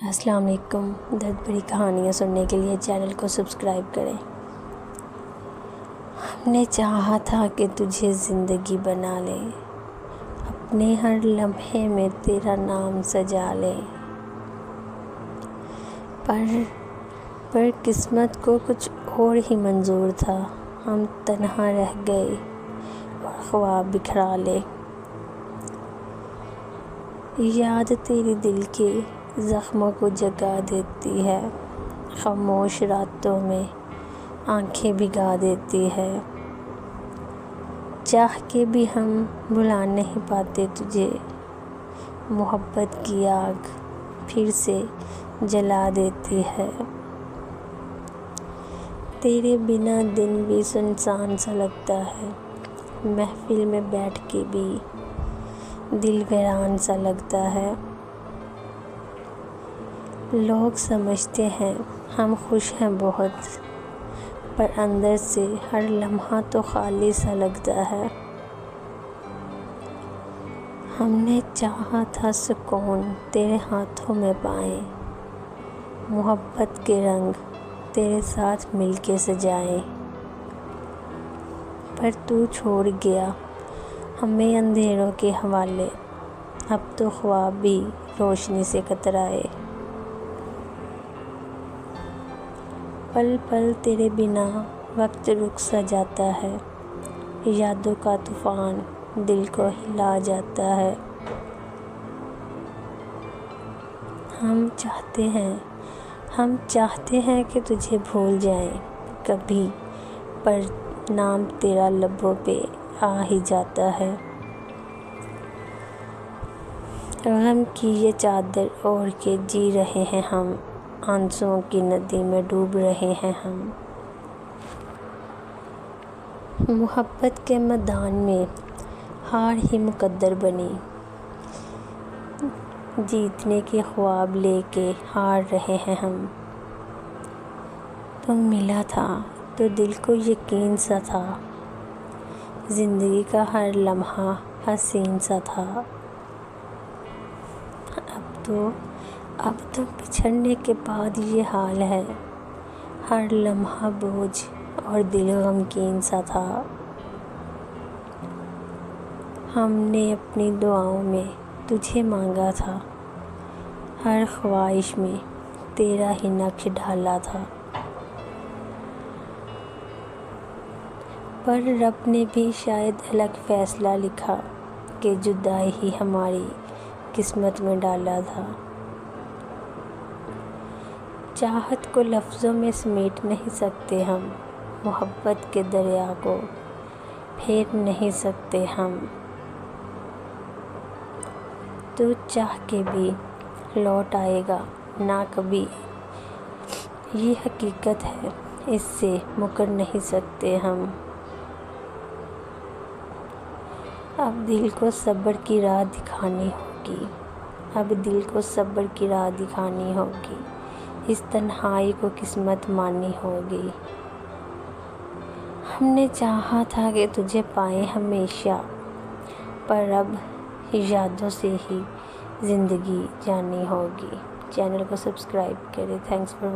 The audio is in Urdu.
السلام علیکم۔ درد بھری کہانیاں سننے کے لیے چینل کو سبسکرائب کریں۔ ہم نے چاہا تھا کہ تجھے زندگی بنا لے، اپنے ہر لمحے میں تیرا نام سجا لے، پر قسمت کو کچھ اور ہی منظور تھا۔ ہم تنہا رہ گئے اور خواب بکھرا لے۔ یاد تیری دل کے زخموں کو جگا دیتی ہے، خاموش راتوں میں آنکھیں بھگا دیتی ہے۔ چاہ کے بھی ہم بھلا نہیں پاتے تجھے، محبت کی آگ پھر سے جلا دیتی ہے۔ تیرے بنا دن بھی سنسان سا لگتا ہے، محفل میں بیٹھ کے بھی دل ویران سا لگتا ہے۔ لوگ سمجھتے ہیں ہم خوش ہیں بہت، پر اندر سے ہر لمحہ تو خالی سا لگتا ہے۔ ہم نے چاہا تھا سکون تیرے ہاتھوں میں پائیں، محبت کے رنگ تیرے ساتھ مل کے سجائیں، پر تو چھوڑ گیا ہمیں اندھیروں کے حوالے۔ اب تو خواب بھی روشنی سے کترائے۔ پل پل تیرے بنا وقت رک سا جاتا ہے، یادوں کا طوفان دل کو ہلا جاتا ہے۔ ہم چاہتے ہیں کہ تجھے بھول جائیں کبھی، پر نام تیرا لبوں پہ آ ہی جاتا ہے۔ غم کی یہ چادر اوڑھ کے جی رہے ہیں ہم، آنسوؤں کی ندی میں ڈوب رہے ہیں ہم۔ محبت کے میدان میں ہار ہی مقدر بنی، جیتنے کے خواب لے کے ہار رہے ہیں ہم۔ تم ملا تھا تو دل کو یقین سا تھا، زندگی کا ہر لمحہ حسین سا تھا۔ اب تو بچھڑنے کے بعد یہ حال ہے، ہر لمحہ بوجھ اور دل غمگین سا تھا۔ ہم نے اپنی دعاؤں میں تجھے مانگا تھا، ہر خواہش میں تیرا ہی نقش ڈھالا تھا، پر رب نے بھی شاید الگ فیصلہ لکھا کہ جدائی ہی ہماری قسمت میں ڈالا تھا۔ چاہت کو لفظوں میں سمیٹ نہیں سکتے ہم، محبت کے دریا کو پھیر نہیں سکتے ہم۔ تو چاہ کے بھی لوٹ آئے گا نہ کبھی، یہ حقیقت ہے، اس سے مکر نہیں سکتے ہم۔ اب دل کو صبر کی راہ دکھانی ہوگی، اس تنہائی کو قسمت مانی ہوگی۔ ہم نے چاہا تھا کہ تجھے پائیں ہمیشہ، پر اب یادوں سے ہی زندگی جانی ہوگی۔ چینل کو سبسکرائب کریں۔ Thanks for